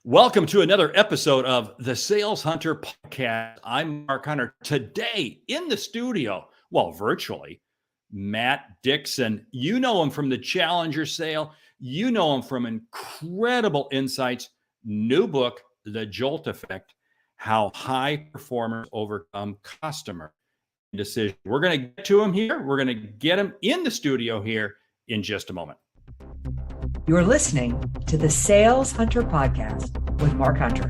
Welcome to another episode of the Sales Hunter Podcast. I'm Mark Hunter. Today in the studio, well, virtually, Matt Dixon. You know him from the Challenger sale. You know him from incredible insights. New book, The Jolt Effect, How High Performers Overcome Customer Indecision. We're going to get to him here. We're going to get him in the studio here in just a moment. You're listening to the Sales Hunter Podcast with Mark Hunter,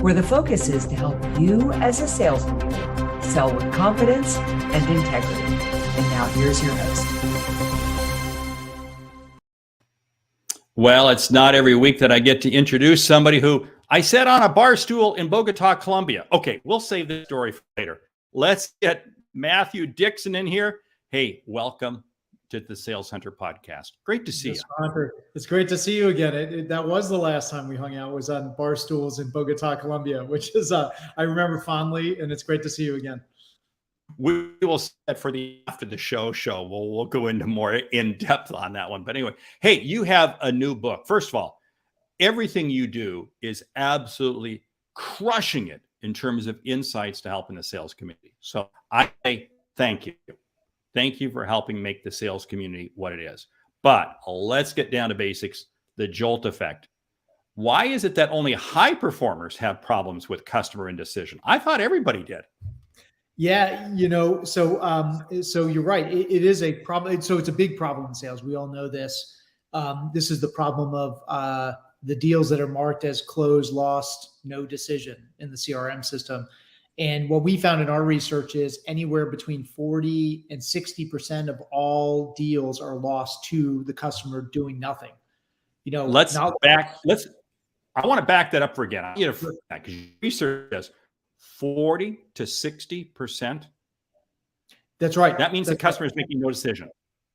where the focus is to help you as a sales leader sell with confidence and integrity. And now here's your host. Well, it's not every week that I get to introduce somebody who I sat on a bar stool in Bogota, Colombia. Okay, we'll save this story for later. Let's get Matthew Dixon in here. Hey, welcome to the Sales Hunter Podcast. Great to see you. Hunter, it's great to see you again. That was the last time we hung out, was on bar stools in Bogota, Colombia, which is I remember fondly, and it's great to see you again. We will set for the after the show. We'll go into more in depth on that one. But anyway, hey, you have a new book. First of all, everything you do is absolutely crushing it in terms of insights to helping the sales community. So I thank you. Thank you for helping make the sales community what it is. But let's get down to basics. The Jolt effect. Why is it that only high performers have problems with customer indecision? I thought everybody did. Yeah, so you're right. It is a problem. So it's a big problem in sales. We all know this. This is the problem of the deals that are marked as closed, lost, no decision in the CRM system. And what we found in our research is anywhere between 40 and 60% of all deals are lost to the customer doing nothing. I want to back that up for again. I need to because research says 40 to 60%. That's right. That means the customer is making no decision.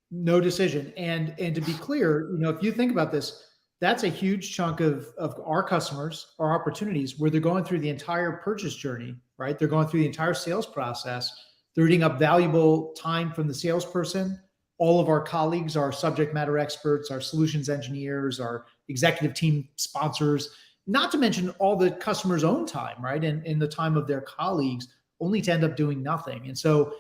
No decision. And to be clear, if you think about this, that's a huge chunk of our customers, our opportunities, where they're going through the entire purchase journey, right? They're going through the entire sales process. They're eating up valuable time from the salesperson. All of our colleagues, our subject matter experts, our solutions engineers, our executive team sponsors, not to mention all the customer's own time, right? And the time of their colleagues, only to end up doing nothing. And so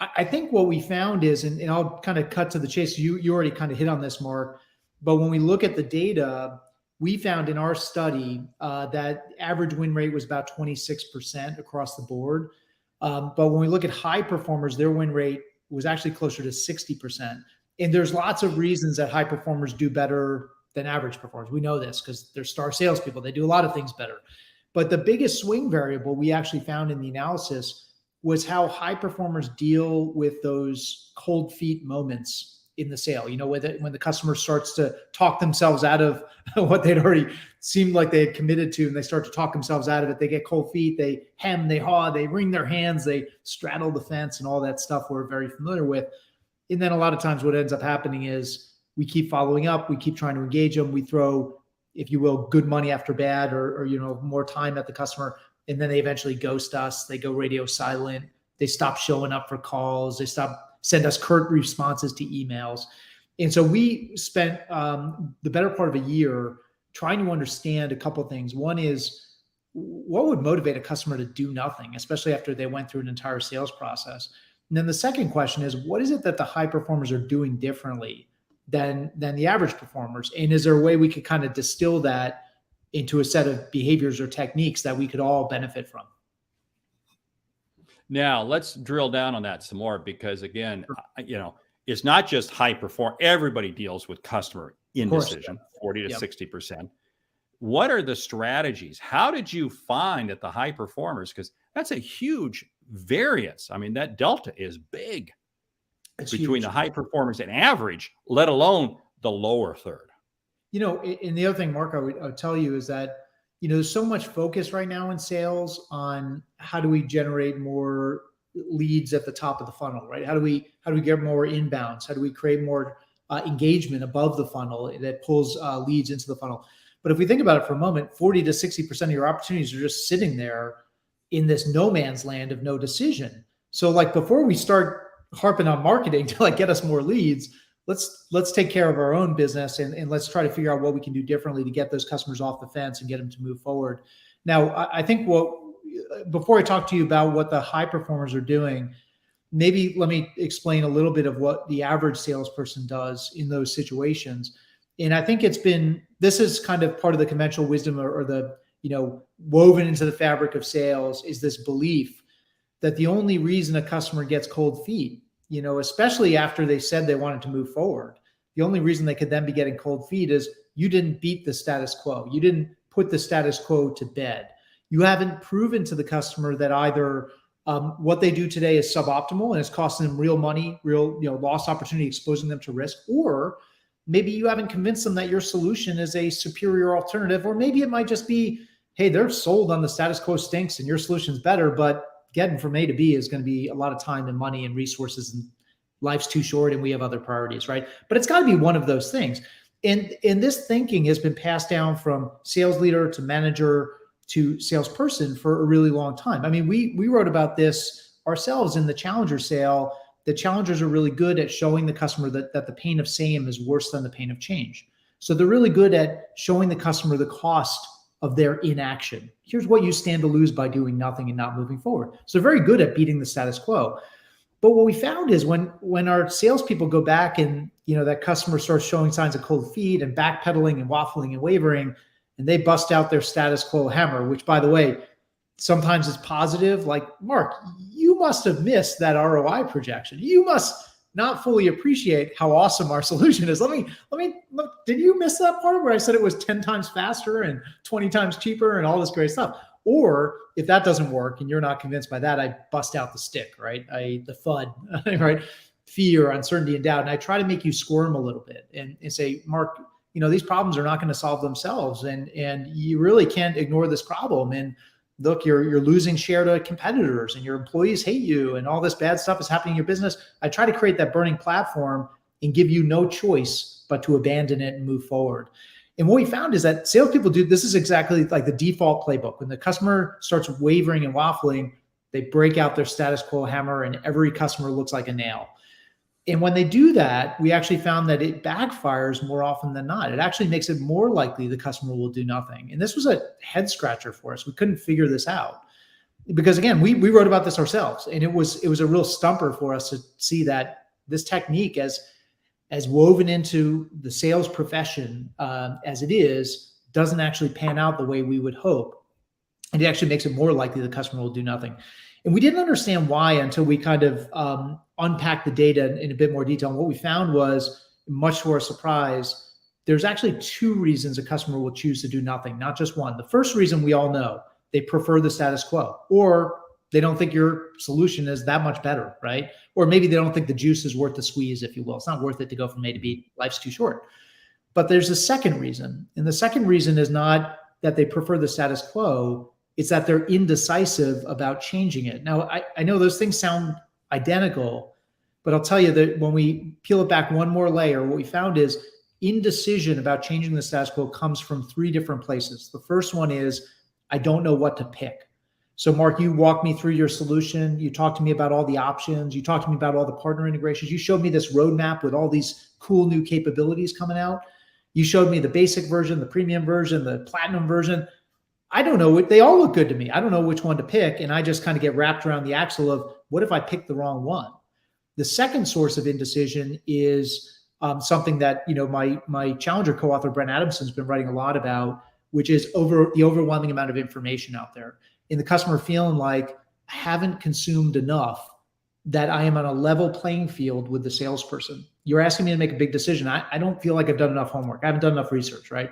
I think what we found is, and I'll kind of cut to the chase. You already kind of hit on this, Mark. But when we look at the data, we found in our study that average win rate was about 26% across the board. But when we look at high performers, their win rate was actually closer to 60%. And there's lots of reasons that high performers do better than average performers. We know this because they're star salespeople. They do a lot of things better. But the biggest swing variable we actually found in the analysis was how high performers deal with those cold feet moments in the sale, when the customer starts to talk themselves out of what they'd already seemed like they had committed to, and they start to talk themselves out of it. They get cold feet, they hem, they haw, they wring their hands, they straddle the fence, and all that stuff we're very familiar with. And then a lot of times what ends up happening is we keep following up, we keep trying to engage them, we throw, if you will, good money after bad, or more time at the customer, and then they eventually ghost us. They go radio silent. They stop showing up for calls. They send us curt responses to emails. And so we spent the better part of a year trying to understand a couple of things. One is, what would motivate a customer to do nothing, especially after they went through an entire sales process? And then the second question is, what is it that the high performers are doing differently than the average performers? And is there a way we could kind of distill that into a set of behaviors or techniques that we could all benefit from? Now, let's drill down on that some more, because again, it's not just high perform. Everybody deals with customer indecision, 40 to 60%. What are the strategies? How did you find that the high performers, because that's a huge variance. I mean, that delta is big between the high performers and average, let alone the lower third. And the other thing, Mark, I would tell you is that there's so much focus right now in sales on how do we generate more leads at the top of the funnel, right? How do we get more inbounds? How do we create more engagement above the funnel that pulls leads into the funnel? But if we think about it for a moment, 40 to 60% of your opportunities are just sitting there in this no man's land of no decision. So before we start harping on marketing to get us more leads, let's take care of our own business and let's try to figure out what we can do differently to get those customers off the fence and get them to move forward. Now, I think before I talk to you about what the high performers are doing, maybe let me explain a little bit of what the average salesperson does in those situations. And I think this is kind of part of the conventional wisdom or the, woven into the fabric of sales is this belief that the only reason a customer gets cold feet, especially after they said they wanted to move forward, the only reason they could then be getting cold feet is you didn't beat the status quo. You didn't put the status quo to bed. You haven't proven to the customer that either what they do today is suboptimal and it's costing them real money, real lost opportunity, exposing them to risk, or maybe you haven't convinced them that your solution is a superior alternative, or maybe it might just be, hey, they're sold on the status quo stinks and your solution's better, but getting from A to B is going to be a lot of time and money and resources, and life's too short and we have other priorities, right? But it's got to be one of those things. And this thinking has been passed down from sales leader to manager to salesperson for a really long time. I mean, we wrote about this ourselves in the Challenger sale. The challengers are really good at showing the customer that the pain of same is worse than the pain of change. So they're really good at showing the customer the cost of their inaction. Here's what you stand to lose by doing nothing and not moving forward. So they're very good at beating the status quo. But what we found is when our salespeople go back and that customer starts showing signs of cold feet and backpedaling and waffling and wavering, and they bust out their status quo hammer, which, by the way, sometimes is positive. Like, Mark, you must have missed that ROI projection. You must not fully appreciate how awesome our solution is. Let me look. Did you miss that part where I said it was 10 times faster and 20 times cheaper and all this great stuff? Or if that doesn't work and you're not convinced by that, I bust out the stick, right? The FUD, right? Fear, uncertainty, and doubt. And I try to make you squirm a little bit and say, Mark, these problems are not going to solve themselves. And you really can't ignore this problem. And look, you're losing share to competitors and your employees hate you and all this bad stuff is happening in your business. I try to create that burning platform and give you no choice but to abandon it and move forward. And what we found is that salespeople this is exactly like the default playbook. When the customer starts wavering and waffling, they break out their status quo hammer and every customer looks like a nail. And when they do that, we actually found that it backfires more often than not. It actually makes it more likely the customer will do nothing. And this was a head scratcher for us. We couldn't figure this out because, again, we wrote about this ourselves, and it was a real stumper for us to see that this technique as woven into the sales profession as it is doesn't actually pan out the way we would hope. And it actually makes it more likely the customer will do nothing. And we didn't understand why until we kind of unpacked the data in a bit more detail. And what we found was, much to our surprise, there's actually two reasons a customer will choose to do nothing, not just one. The first reason we all know, they prefer the status quo, or they don't think your solution is that much better, right? Or maybe they don't think the juice is worth the squeeze, if you will. It's not worth it to go from A to B. Life's too short. But there's a second reason. And the second reason is not that they prefer the status quo. It's that they're indecisive about changing it. Now, I know those things sound identical, but I'll tell you that when we peel it back one more layer, what we found is indecision about changing the status quo comes from three different places. The first one is, I don't know what to pick. So Mark, you walked me through your solution. You talked to me about all the options. You talked to me about all the partner integrations. You showed me this roadmap with all these cool new capabilities coming out. You showed me the basic version, the premium version, the platinum version. I don't know. They all look good to me. I don't know which one to pick. And I just kind of get wrapped around the axle of, what if I pick the wrong one? The second source of indecision is something that my Challenger co-author, Brent Adamson's been writing a lot about, which is the overwhelming amount of information out there. And the customer feeling like, I haven't consumed enough that I am on a level playing field with the salesperson. You're asking me to make a big decision. I don't feel like I've done enough homework. I haven't done enough research, right?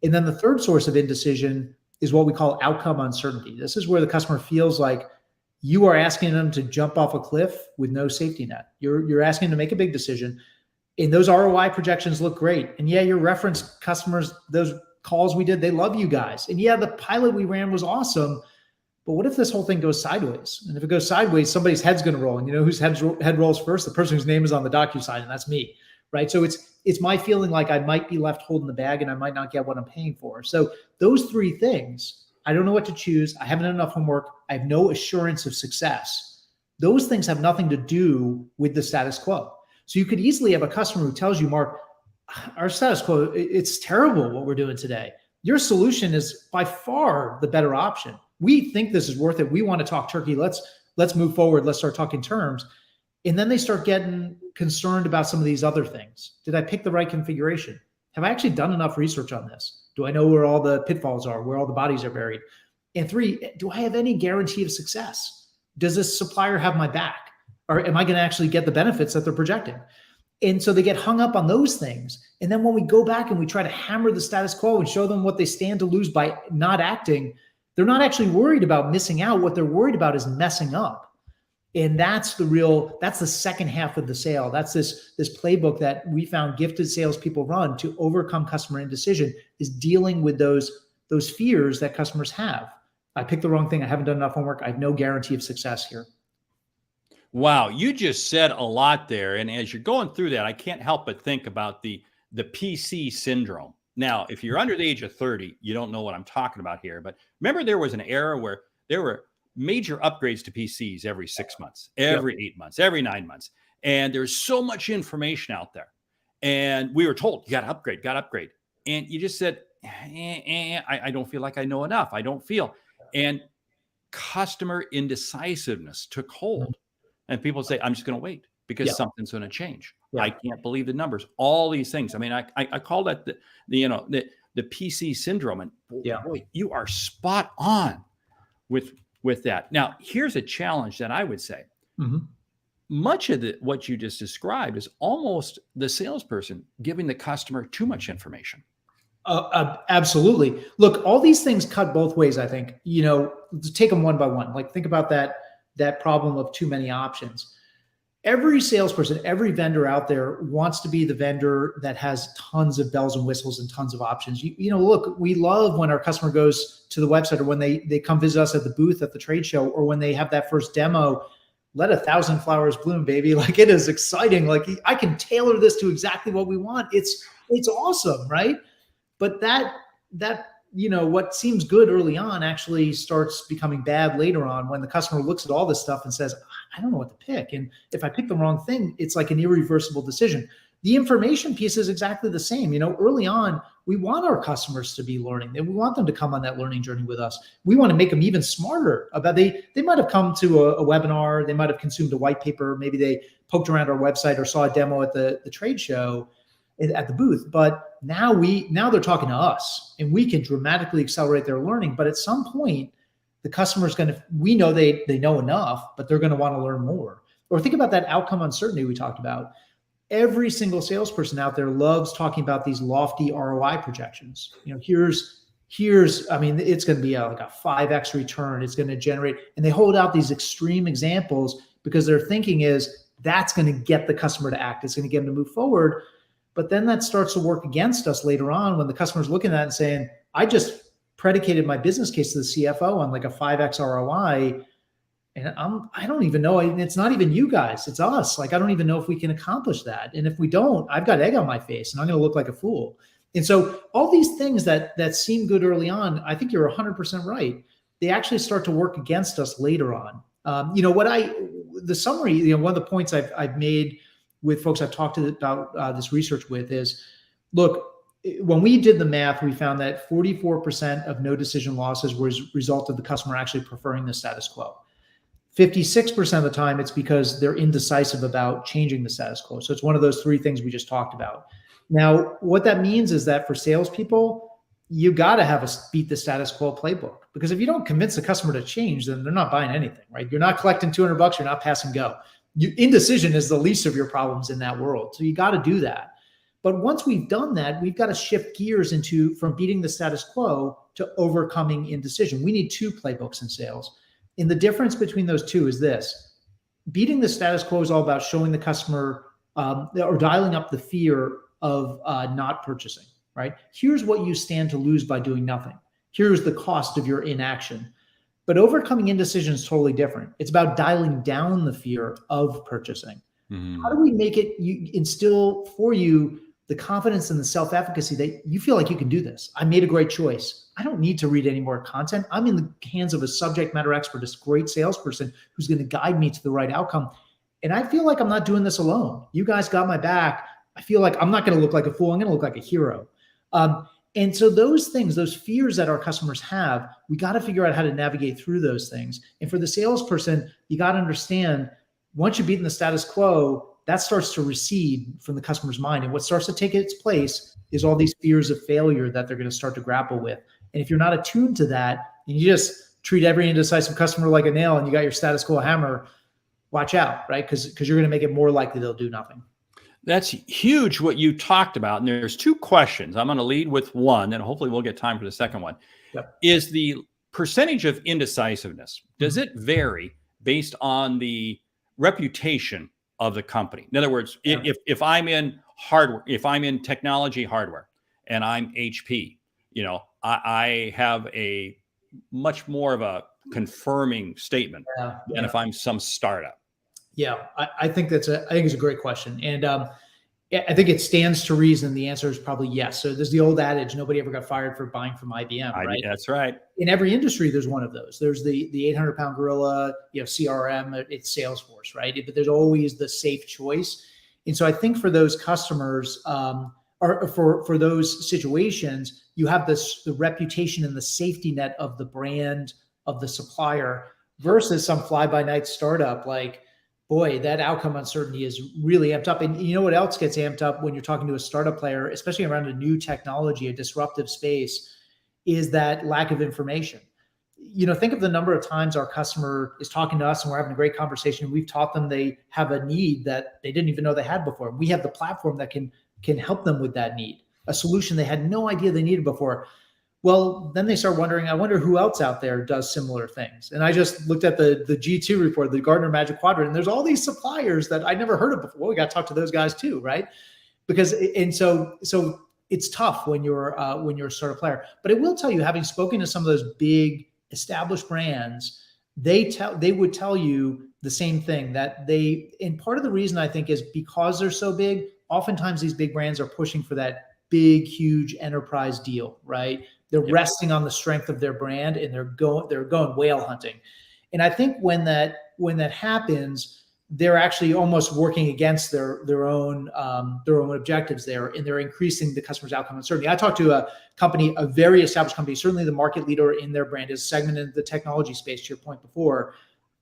And then the third source of indecision is what we call outcome uncertainty. This is where the customer feels like you are asking them to jump off a cliff with no safety net. You're asking them to make a big decision. And those ROI projections look great. And yeah, your reference customers, those calls we did, they love you guys. And yeah, the pilot we ran was awesome. But what if this whole thing goes sideways? And if it goes sideways, somebody's head's going to roll. And you know whose head rolls first? The person whose name is on the DocuSign, and that's me, right? So it's my feeling like I might be left holding the bag and I might not get what I'm paying for. So those three things, I don't know what to choose. I haven't done enough homework. I have no assurance of success. Those things have nothing to do with the status quo. So you could easily have a customer who tells you, Mark, our status quo, it's terrible what we're doing today. Your solution is by far the better option. We think this is worth it. We want to talk turkey. Let's move forward. Let's start talking terms. And then they start getting concerned about some of these other things. Did I pick the right configuration? Have I actually done enough research on this? Do I know where all the pitfalls are, where all the bodies are buried? And 3, do I have any guarantee of success? Does this supplier have my back? Or am I going to actually get the benefits that they're projecting? And so they get hung up on those things. And then when we go back and we try to hammer the status quo and show them what they stand to lose by not acting, they're not actually worried about missing out. What they're worried about is messing up. And that's the second half of the sale. That's this playbook that we found gifted salespeople run to overcome customer indecision, is dealing with those fears that customers have. I picked the wrong thing. I haven't done enough homework. I have no guarantee of success here. Wow, you just said a lot there. And as you're going through that, I can't help but think about the PC syndrome. Now, if you're under the age of 30, you don't know what I'm talking about here. But remember, there was an era where there were major upgrades to PCs every 6 months, every 8 months, every 9 months. And there's so much information out there. And we were told, you got to upgrade. And you just said, I don't feel like I know enough. I don't feel. And customer indecisiveness took hold. And people say, I'm just going to wait because something's going to change. I can't believe the numbers, all these things. I mean, I call that the PC syndrome. And boy, you are spot on with that. Now, here's a challenge that I would say. Much of what you just described is almost the salesperson giving the customer too much information. Absolutely. Look, all these things cut both ways, I think. Let's take them one by one. Like, think about that problem of too many options. Every salesperson, every vendor out there wants to be the vendor that has tons of bells and whistles and tons of options. Look, we love when our customer goes to the website, or when they come visit us at the booth at the trade show, or when they have that first demo. Let 1,000 flowers bloom, baby. Like, it is exciting. Like, I can tailor this to exactly what we want. It's awesome, right? But that what seems good early on actually starts becoming bad later on, when the customer looks at all this stuff and says, I don't know what to pick. And if I pick the wrong thing, it's like an irreversible decision. The information piece is exactly the same. Early on, we want our customers to be learning, and we want them to come on that learning journey with us. We want to make them even smarter about, they might have come to a webinar, they might have consumed a white paper, maybe they poked around our website or saw a demo at the trade show at the booth. But now they're talking to us, and we can dramatically accelerate their learning. But at some point, the customer's we know they know enough, but they're going to want to learn more. Or think about that outcome uncertainty we talked about. Every single salesperson out there loves talking about these lofty ROI projections. Here's it's going to be like a 5x return. It's going to generate, and they hold out these extreme examples because their thinking is that's going to get the customer to act. It's going to get them to move forward. But then that starts to work against us later on, when the customer's looking at that and saying, I just predicated my business case to the CFO on like a 5x ROI. And I don't even know. It's not even you guys, it's us. Like, I don't even know if we can accomplish that. And if we don't, I've got egg on my face and I'm going to look like a fool. And so all these things that seem good early on, I think you're 100% right. They actually start to work against us later on. The summary, one of the points I've made with folks I've talked to about this research with is, look, when we did the math, we found that 44% of no decision losses was a result of the customer actually preferring the status quo. 56% of the time, it's because they're indecisive about changing the status quo. So it's one of those three things we just talked about. Now, what that means is that for salespeople, you got to have a beat the status quo playbook, because if you don't convince the customer to change, then they're not buying anything, right? You're not collecting $200, you're not passing go. Indecision is the least of your problems in that world. So you got to do that. But once we've done that, we've got to shift gears from beating the status quo to overcoming indecision. We need two playbooks in sales. And the difference between those two is this: beating the status quo is all about showing the customer or dialing up the fear of not purchasing, right? Here's what you stand to lose by doing nothing. Here's the cost of your inaction. But overcoming indecision is totally different. It's about dialing down the fear of purchasing. Mm-hmm. How do we make it, instill for you the confidence and the self-efficacy that you feel like you can do this? I made a great choice. I don't need to read any more content. I'm in the hands of a subject matter expert, a great salesperson who's going to guide me to the right outcome. And I feel like I'm not doing this alone. You guys got my back. I feel like I'm not going to look like a fool. I'm going to look like a hero. And so those things, those fears that our customers have, we got to figure out how to navigate through those things. And for the salesperson, you got to understand, once you've beaten the status quo, that starts to recede from the customer's mind. And what starts to take its place is all these fears of failure that they're going to start to grapple with. And if you're not attuned to that, and you just treat every indecisive customer like a nail and you got your status quo hammer, watch out, right? Because you're going to make it more likely they'll do nothing. That's huge what you talked about. And there's two questions. I'm going to lead with one, and hopefully we'll get time for the second one. Yep. Is the percentage of indecisiveness, does it vary based on the reputation of the company? In other words, if I'm in hardware, if I'm in technology hardware and I'm HP, I have a much more of a confirming statement than if I'm some startup. Yeah, I think it's a great question. And I think it stands to reason. The answer is probably yes. So there's the old adage, nobody ever got fired for buying from IBM, right? That's right. In every industry, there's one of those. There's the 800-pound gorilla, CRM, it's Salesforce, right? But there's always the safe choice. And so I think for those customers, or for those situations, you have the reputation and the safety net of the brand, of the supplier, versus some fly-by-night startup. Like, boy, that outcome uncertainty is really amped up. And you know what else gets amped up when you're talking to a startup player, especially around a new technology, a disruptive space, is that lack of information. Think of the number of times our customer is talking to us and we're having a great conversation. We've taught them they have a need that they didn't even know they had before. We have the platform that can help them with that need, a solution they had no idea they needed before. Well, then they start wondering, I wonder who else out there does similar things. And I just looked at the G2 report, the Gartner Magic Quadrant, and there's all these suppliers that I never heard of before. Well, we got to talk to those guys too, right? So it's tough when you're a startup player. But I will tell you, having spoken to some of those big established brands, they would tell you the same thing, and part of the reason I think is because they're so big, oftentimes these big brands are pushing for that big, huge enterprise deal, right? They're resting on the strength of their brand, and they're going whale hunting. And I think when that happens, they're actually almost working against their own objectives there, and they're increasing the customer's outcome uncertainty. I talked to a company, a very established company, certainly the market leader in their brand, is segmented the technology space, to your point before,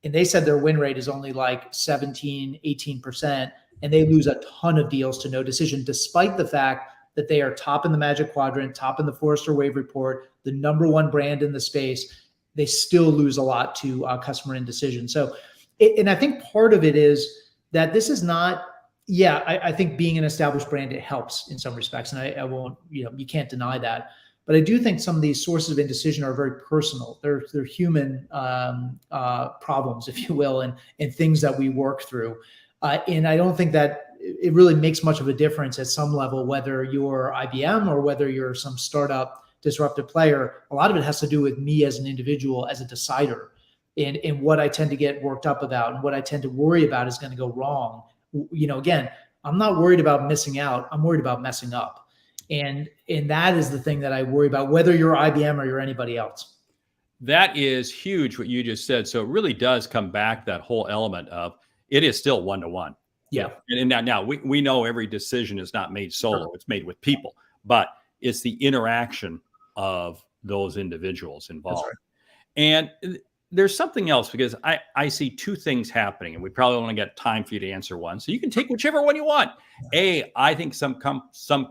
and they said their win rate is only like 17, 18%, and they lose a ton of deals to no decision, despite the fact that they are top in the Magic Quadrant, top in the Forrester Wave report, the number one brand in the space. They still lose a lot to customer indecision. So, and I think part of it is that this is not, I think being an established brand, it helps in some respects. And I won't, you can't deny that. But I do think some of these sources of indecision are very personal. They're human problems, if you will, and things that we work through. And I don't think that it really makes much of a difference at some level, whether you're IBM or whether you're some startup disruptive player. A lot of it has to do with me as an individual, as a decider, and what I tend to get worked up about and what I tend to worry about is going to go wrong. Again, I'm not worried about missing out. I'm worried about messing up. And that is the thing that I worry about, whether you're IBM or you're anybody else. That is huge what you just said. So it really does come back, that whole element of it is still one-to-one. Yeah. And now we know every decision is not made solo. Sure. It's made with people, but it's the interaction of those individuals involved. That's right. And there's something else, because I see two things happening, and we probably only got time for you to answer one. So you can take whichever one you want. I think some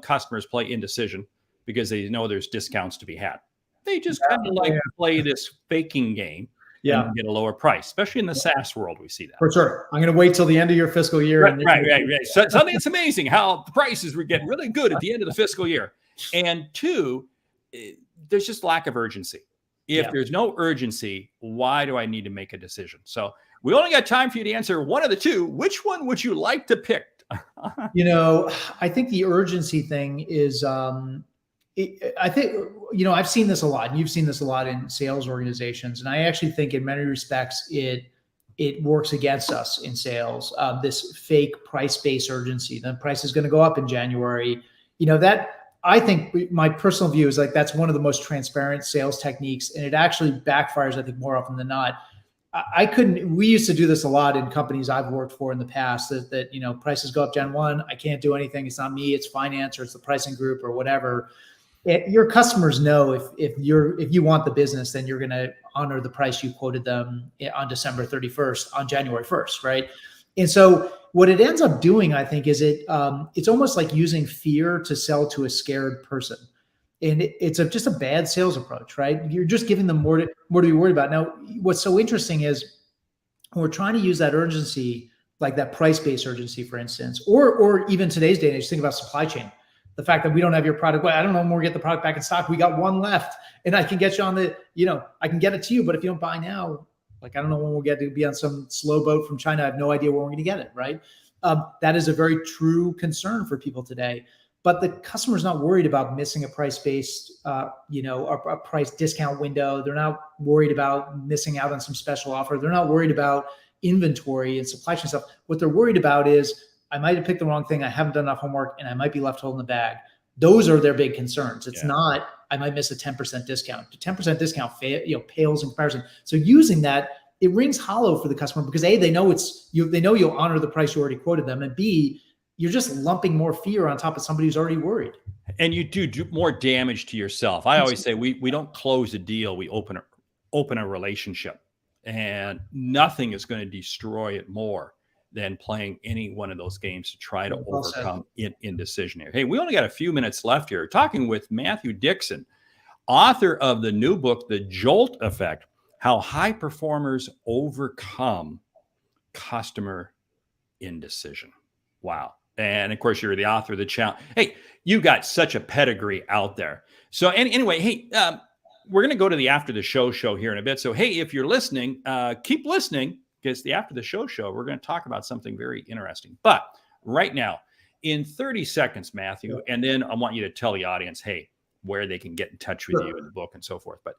customers play indecision because they know there's discounts to be had. They just kind of play this faking game. And get a lower price, especially in the SaaS world. We see that. For sure. I'm going to wait till the end of your fiscal year. Right. So I think it's amazing how the prices were getting really good at the end of the fiscal year. And two, there's just lack of urgency. If there's no urgency, why do I need to make a decision? So we only got time for you to answer one of the two. Which one would you like to pick? I think the urgency thing is, I think, I've seen this a lot, and you've seen this a lot in sales organizations. And I actually think in many respects, it works against us in sales, this fake price-based urgency. The price is going to go up in January. That, I think, my personal view is like, that's one of the most transparent sales techniques. And it actually backfires, I think, more often than not. we used to do this a lot in companies I've worked for in the past that, you know, prices go up Gen 1. I can't do anything. It's not me, it's finance or it's the pricing group or whatever. Your customers know if you want the business, then you're going to honor the price you quoted them on December 31st, on January 1st, right? And so what it ends up doing, I think, is it's almost like using fear to sell to a scared person. And it's just a bad sales approach, right? You're just giving them more to be worried about. Now, what's so interesting is when we're trying to use that urgency, like that price-based urgency, for instance, or even today's day and age, think about supply chain. The fact that we don't have your product, well, I don't know when we'll get the product back in stock. We got one left, and I can get you on the, you know, I can get it to you, but if you don't buy now, like, I don't know when we'll get to be on some slow boat from China. I have no idea where we're going to get it, right? That is a very true concern for people today. But the customer's not worried about missing a price-based, you know, a price discount window. They're not worried about missing out on some special offer. They're not worried about inventory and supply chain stuff. What they're worried about is, I might have picked the wrong thing. I haven't done enough homework, and I might be left holding the bag. Those are their big concerns. It's not, I might miss a 10% discount. The 10% discount pales in comparison. So using that, it rings hollow for the customer because A, they know they know you'll honor the price you already quoted them, and B, you're just lumping more fear on top of somebody who's already worried. And you do more damage to yourself. I always say we don't close a deal, we open a relationship, and nothing is going to destroy it more than playing any one of those games to try to overcome indecision here. Hey, we only got a few minutes left here. Talking with Matthew Dixon, author of the new book, The Jolt Effect, How High Performers Overcome Customer Indecision. Wow. And of course, you're the author of the challenge. Hey, you got such a pedigree out there. So anyway, hey, we're going to go to the after the show here in a bit. So, hey, if you're listening, keep listening, because the after the show, we're going to talk about something very interesting. But right now, in 30 seconds, Matthew, and then I want you to tell the audience, hey, where they can get in touch with you in the book and so forth. But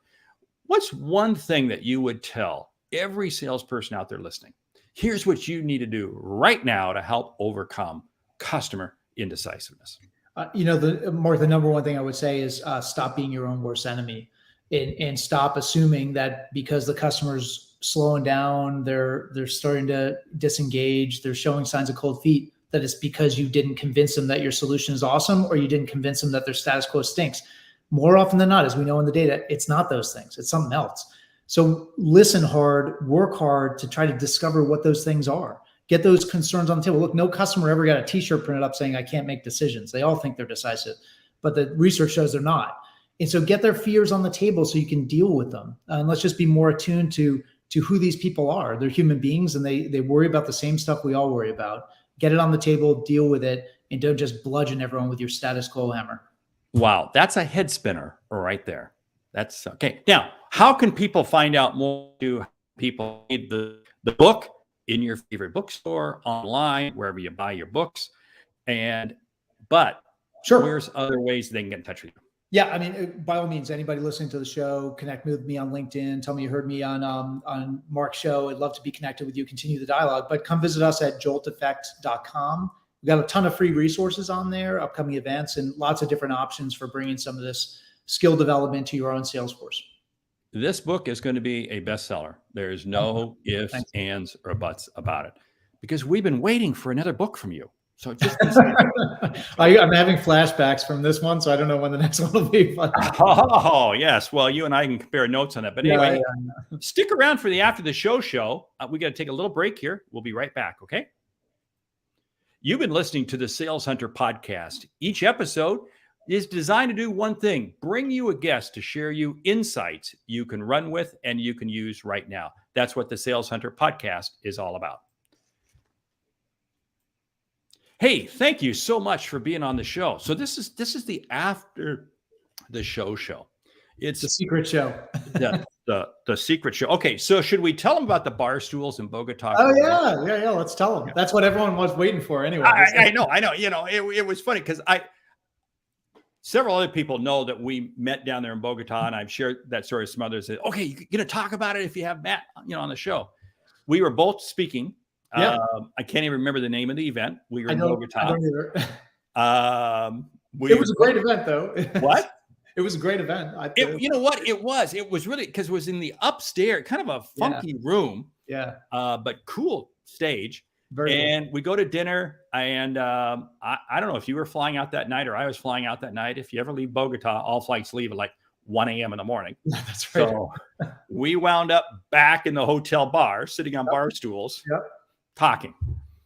what's one thing that you would tell every salesperson out there listening? Here's what you need to do right now to help overcome customer indecisiveness. You know, the number one thing I would say is stop being your own worst enemy, and stop assuming that because the customer's slowing down, they're starting to disengage, they're showing signs of cold feet, that it's because you didn't convince them that your solution is awesome, or you didn't convince them that their status quo stinks. More often than not, as we know in the data, it's not those things, it's something else. So listen hard, work hard to try to discover what those things are. Get those concerns on the table. Look, no customer ever got a t-shirt printed up saying, I can't make decisions. They all think they're decisive, but the research shows they're not. And so get their fears on the table so you can deal with them. And let's just be more attuned to who these people are. They're human beings, and they worry about the same stuff we all worry about. Get it on the table, deal with it, and don't just bludgeon everyone with your status quo hammer. Wow, that's a head spinner right there. That's okay. Now, how can people find out more? Do people read the book in your favorite bookstore, online, wherever you buy your books? But sure, where's other ways they can get in touch with you? Yeah, I mean, by all means, anybody listening to the show, connect with me on LinkedIn. Tell me you heard me on Mark's show. I'd love to be connected with you, continue the dialogue. But come visit us at jolteffect.com. We've got a ton of free resources on there, upcoming events, and lots of different options for bringing some of this skill development to your own sales force. This book is going to be a bestseller. There's no ifs, ands, or buts about it, because we've been waiting for another book from you. So just I'm having flashbacks from this one, so I don't know when the next one will be. Oh, yes. Well, you and I can compare notes on that. But anyway, stick around for the after the show. We got to take a little break here. We'll be right back, okay? You've been listening to the Sales Hunter podcast. Each episode is designed to do one thing: bring you a guest to share you insights you can run with and you can use right now. That's what the Sales Hunter podcast is all about. Hey, thank you so much for being on the show. So this is the after the show. It's the secret show. the secret show. Okay, so should we tell them about the bar stools in Bogota? Oh yeah. Let's tell them. That's what everyone was waiting for anyway. I know. You know, it was funny because several other people know that we met down there in Bogota, and I've shared that story with some others. Said, okay, you're going to talk about it if you have Matt, on the show. We were both speaking. Yeah. I can't even remember the name of the event. We were in I Bogota. don't either. It was a great event, though. What? It was a great event. You know what? It was really, because it was in the upstairs, kind of a funky room, Yeah. but cool stage. Very cool. And we go to dinner, and I don't know if you were flying out that night or I was flying out that night. If you ever leave Bogota, all flights leave at like 1 a.m. in the morning. That's right. So we wound up back in the hotel bar, sitting on bar stools, talking.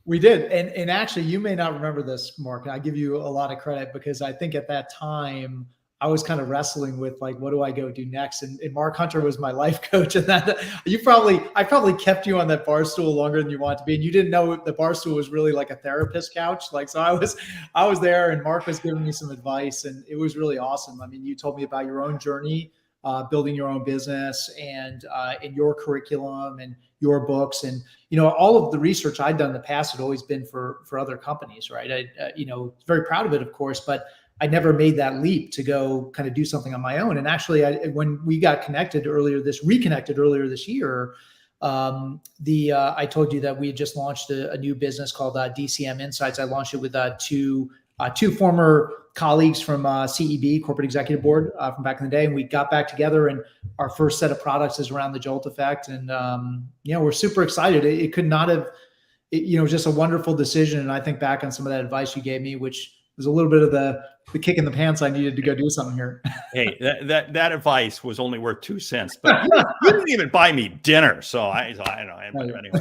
We did. And actually, you may not remember this, Mark. I give you a lot of credit because I think at that time I was kind of wrestling with like, what do I go do next? And Mark Hunter was my life coach. And that I probably kept you on that bar stool longer than you want to be. And you didn't know the bar stool was really like a therapist couch. Like, so I was there and Mark was giving me some advice, and it was really awesome. I mean, you told me about your own journey, building your own business, and in your curriculum and your books. And, all of the research I'd done in the past had always been for other companies, right? I very proud of it, of course, but I never made that leap to go kind of do something on my own. And actually, when we got reconnected earlier this year, I told you that we had just launched a new business called DCM Insights. I launched it with two former colleagues from CEB, Corporate Executive Board, from back in the day. And we got back together, and our first set of products is around the Jolt effect. And, we're super excited. It could not have, just a wonderful decision. And I think back on some of that advice you gave me, which was a little bit of the kick in the pants I needed to go do something here. Hey, that advice was only worth 2 cents, but you didn't even buy me dinner. So I don't know. Anyway.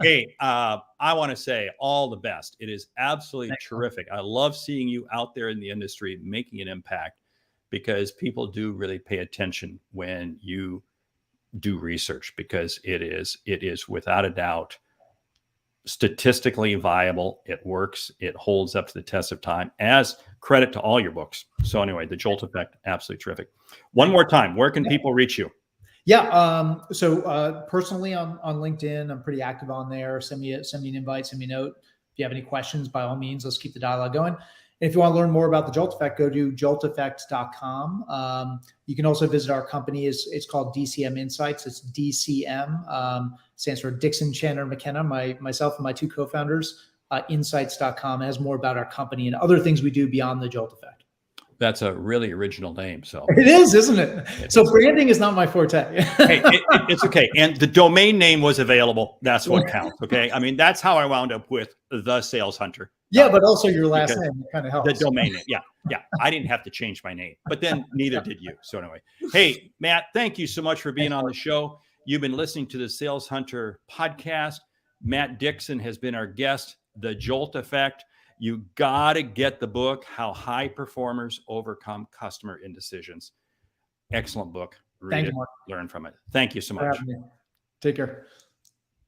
Hey, I want to say all the best. It is absolutely terrific. I love seeing you out there in the industry making an impact, because people do really pay attention when you do research, because it is without a doubt statistically viable. It works. It holds up to the test of time, as credit to all your books. So anyway, the Jolt effect, absolutely terrific. One more time, where can people reach you? Yeah. So personally on LinkedIn, I'm pretty active on there. Send me an invite, send me a note. If you have any questions, by all means, let's keep the dialogue going. And if you want to learn more about the Jolt effect, go to jolteffect.com. You can also visit our company. It's called DCM Insights. It's DCM, stands for Dixon, Chandler, McKenna, myself and my two co-founders. Insights.com has more about our company and other things we do beyond the Jolt effect. That's a really original name. So it is, isn't it? So branding is not my forte. Hey, it's okay. And the domain name was available. That's what counts. Okay. I mean, that's how I wound up with the Sales Hunter. Yeah, but also your last name kind of helps. The domain name. Yeah. I didn't have to change my name, but then neither did you. So anyway, hey, Matt, thank you so much for being on the show. You've been listening to the Sales Hunter podcast. Matt Dixon has been our guest. The Jolt effect. You got to get the book, How High Performers Overcome Customer Indecisions. Excellent book. Read it, learn from it. Thank you so much. Take care.